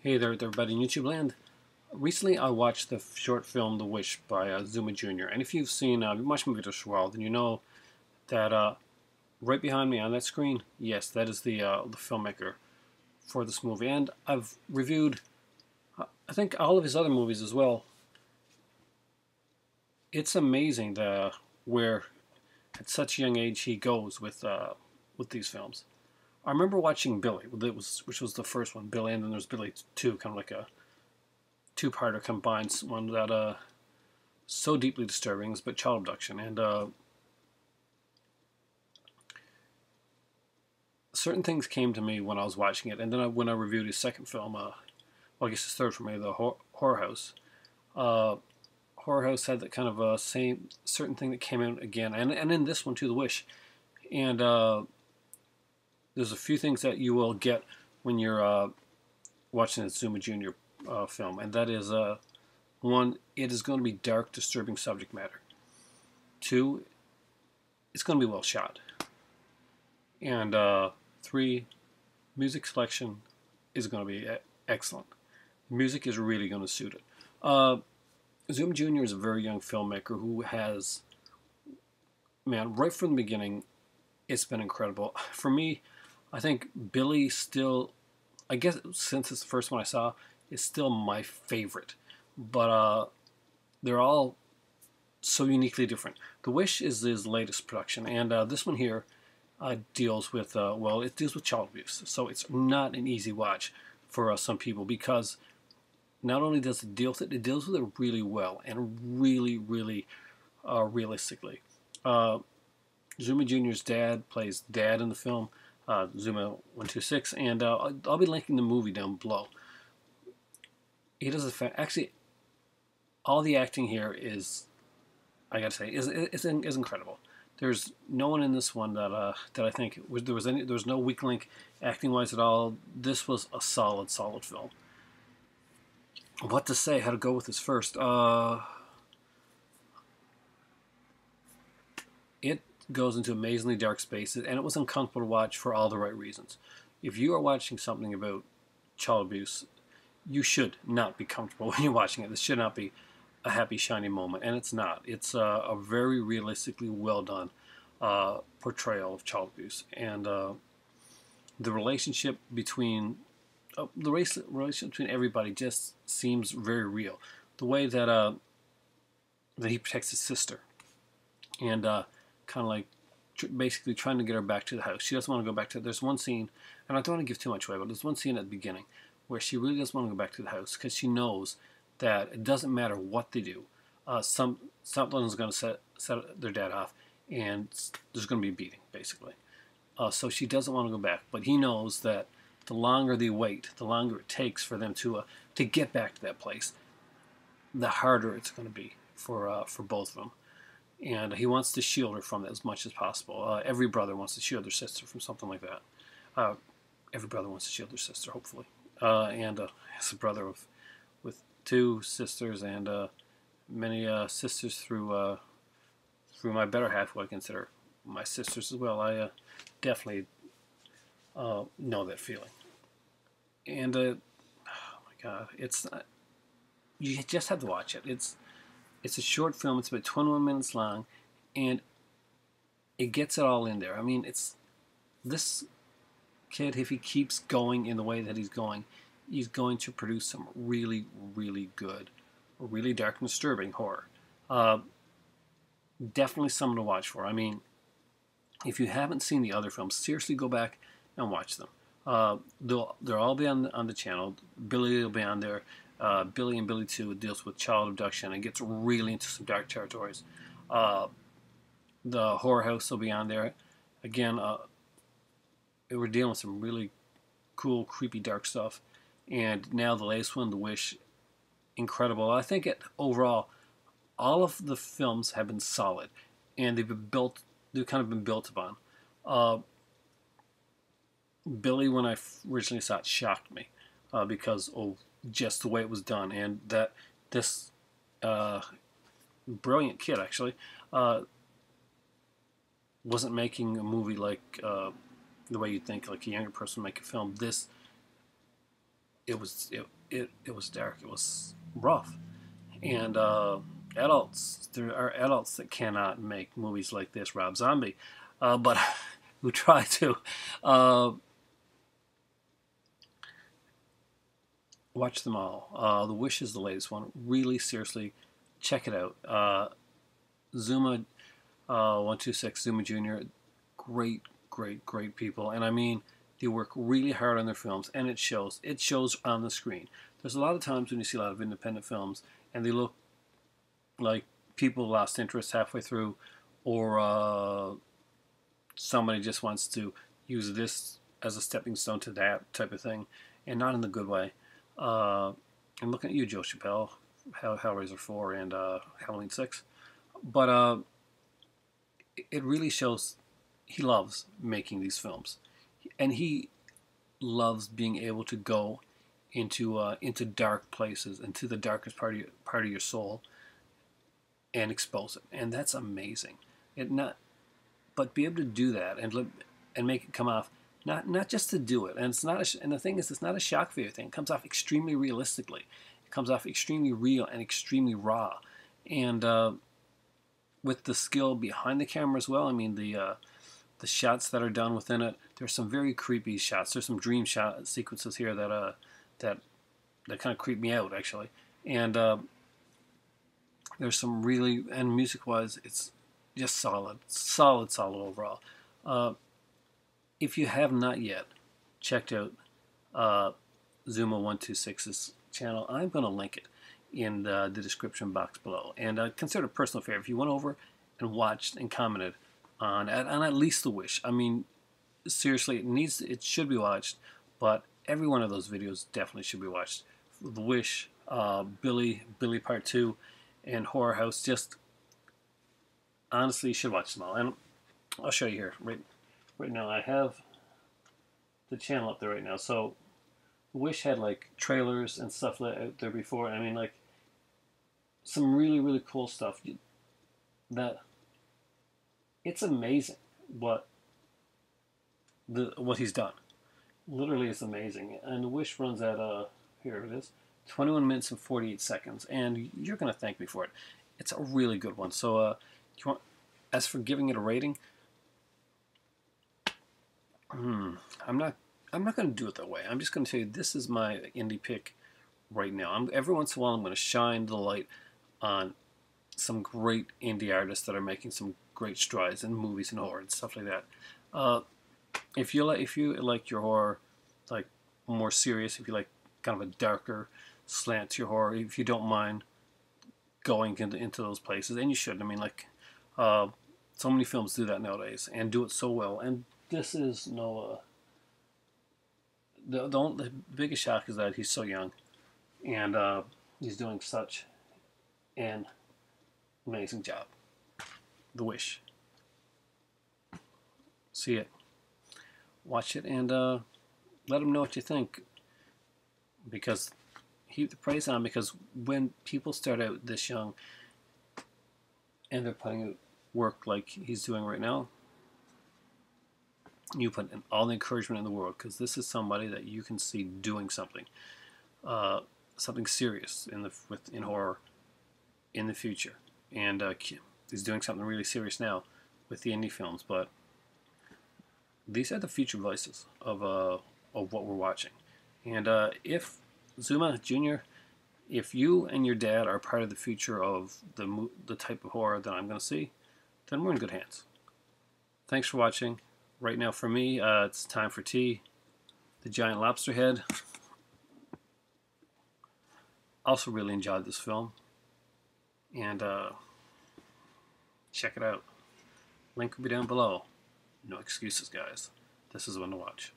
Hey there, everybody in YouTube land. Recently, I watched the short film "The Wish" by Zooma Jr. And if you've seen, you watched my videos for a while, then you know that right behind me on that screen, yes, that is the filmmaker for this movie. And I've reviewed, I think, all of his other movies as well. It's amazing where at such a young age he goes with these films. I remember watching Billy, which was the first one, Billy, and then there's Billy 2, kind of like a two-parter combined one that so deeply disturbing, but child abduction. And certain things came to me when I was watching it, and then when I reviewed his second film, well, I guess his third for me, the Horror House. Uh, Horror House had that kind of same certain thing that came out again, and in this one too, The Wish. And there's a few things that you will get when you're watching the Zuma Jr. Film, and that is one, it is going to be dark, disturbing subject matter. Two, it's going to be well shot. And three, music selection is going to be excellent. Music is really going to suit it. Zoom Jr. is a very young filmmaker who has, man, right from the beginning, it's been incredible. For me, I think Billy still, I guess since it's the first one I saw, is still my favorite. But they're all so uniquely different. The Wish is his latest production, and this one here deals with, well, it deals with child abuse. So it's not an easy watch for some people because not only does it deal with it, it deals with it really well and really, really realistically. Zuma Jr.'s dad plays dad in the film, Zuma 126, and I'll be linking the movie down below. He does actually, all the acting here is, I gotta say, is incredible. There's no one in this one that I think there was no weak link acting wise at all. This was a solid film. What to say? How to go with this first? It goes into amazingly dark spaces, and it was uncomfortable to watch for all the right reasons. If you are watching something about child abuse, you should not be comfortable when you're watching it. This should not be a happy, shiny moment, and it's not. It's a very realistically well done portrayal of child abuse, and the relationship between relationship between everybody just seems very real. The way that that he protects his sister, and kind of like basically trying to get her back to the house. She doesn't want to go back to. There's one scene, and I don't want to give too much away, but there's one scene at the beginning where she really doesn't want to go back to the house because she knows that it doesn't matter what they do, someone's going to set their dad off, and there's going to be a beating, basically. So she doesn't want to go back, but he knows that the longer they wait, the longer it takes for them to get back to that place, the harder it's going to be for both of them. And he wants to shield her from it as much as possible. Every brother wants to shield their sister from something like that. Every brother wants to shield their sister, hopefully. And as a brother with two sisters and many sisters through my better half, who I consider my sisters as well, I definitely know that feeling. And oh my God, it's you just have to watch it. It's a short film. It's about 21 minutes long, and it gets it all in there. I mean, it's this kid, if he keeps going in the way that he's going to produce some really, really good, really dark and disturbing horror. Definitely something to watch for. I mean, if you haven't seen the other films, seriously go back and watch them. They'll all be on the channel. Billy will be on there. Billy and Billy 2 deals with child abduction and gets really into some dark territories. The Horror House will be on there. Again, we're dealing with some really cool, creepy, dark stuff. And now the latest one, The Wish, incredible. I think overall, all of the films have been solid, and they've kind of been built upon. Billy, when I originally saw it, shocked me because of just the way it was done, and that this brilliant kid actually wasn't making a movie like the way you'd think like a younger person would make a film. This it was dark. It was rough. And there are adults that cannot make movies like this. Rob Zombie, but who try to. Watch them all. The Wish is the latest one. Really, seriously, check it out. Zooma 126, Zooma Jr. Great, great, great people. And I mean, they work really hard on their films, and it shows. It shows on the screen. There's a lot of times when you see a lot of independent films, and they look like people lost interest halfway through, or somebody just wants to use this as a stepping stone to that type of thing, and not in the good way. I'm looking at you, Joe Chappelle, Hellraiser 4 and Halloween 6. But it really shows he loves making these films. And he loves being able to go into dark places, into the darkest part of your soul, and expose it. And that's amazing. But be able to do that and make it come off not just to do it. And it's not. And the thing is, it's not a shock value thing. It comes off extremely realistically. It comes off extremely real and extremely raw. And with the skill behind the camera as well. I mean, the shots that are done within it. There's some very creepy shots. There's some dream shot sequences here that kind of creep me out, actually. And there's some really, and music-wise, it's just solid overall. If you have not yet checked out Zooma 126's channel, I'm going to link it in the description box below. And consider it a personal favor. If you went over and watched and commented on at least The Wish, I mean, seriously, it should be watched, but every one of those videos definitely should be watched. The Wish, Billy Part 2, and Horror House. Just honestly, you should watch them all. And I'll show you here right now. I have the channel up there right now. So The Wish had like trailers and stuff out there before. I mean, like some really, really cool stuff. That it's amazing what he's done. Literally, it's amazing. And The Wish runs at here it is, 21 minutes and 48 seconds, and you're gonna thank me for it. It's a really good one. So, as for giving it a rating, I'm not gonna do it that way. I'm just gonna tell you this is my indie pick right now. Every once in a while I'm gonna shine the light on some great indie artists that are making some great strides in movies and horror and stuff like that. If you like your horror like more serious, if you like kind of a darker slant to your horror, if you don't mind going into those places, and you should. I mean, like so many films do that nowadays and do it so well. And this is no. The biggest shock is that he's so young, and he's doing such an amazing job. The Wish. See it, watch it, and let him know what you think. Because heap the praise on him, because when people start out this young and they're putting out work like he's doing right now, you put in all the encouragement in the world, because this is somebody that you can see doing something serious in horror in the future. And he's doing something really serious now with the indie films, but these are the future voices of what we're watching. And if Zooma Jr., if you and your dad are part of the future of the type of horror that I'm going to see, then we're in good hands. Thanks for watching. Right now for me, it's time for tea. The giant lobster head. Also really enjoyed this film. And check it out. Link will be down below. No excuses, guys. This is one to watch.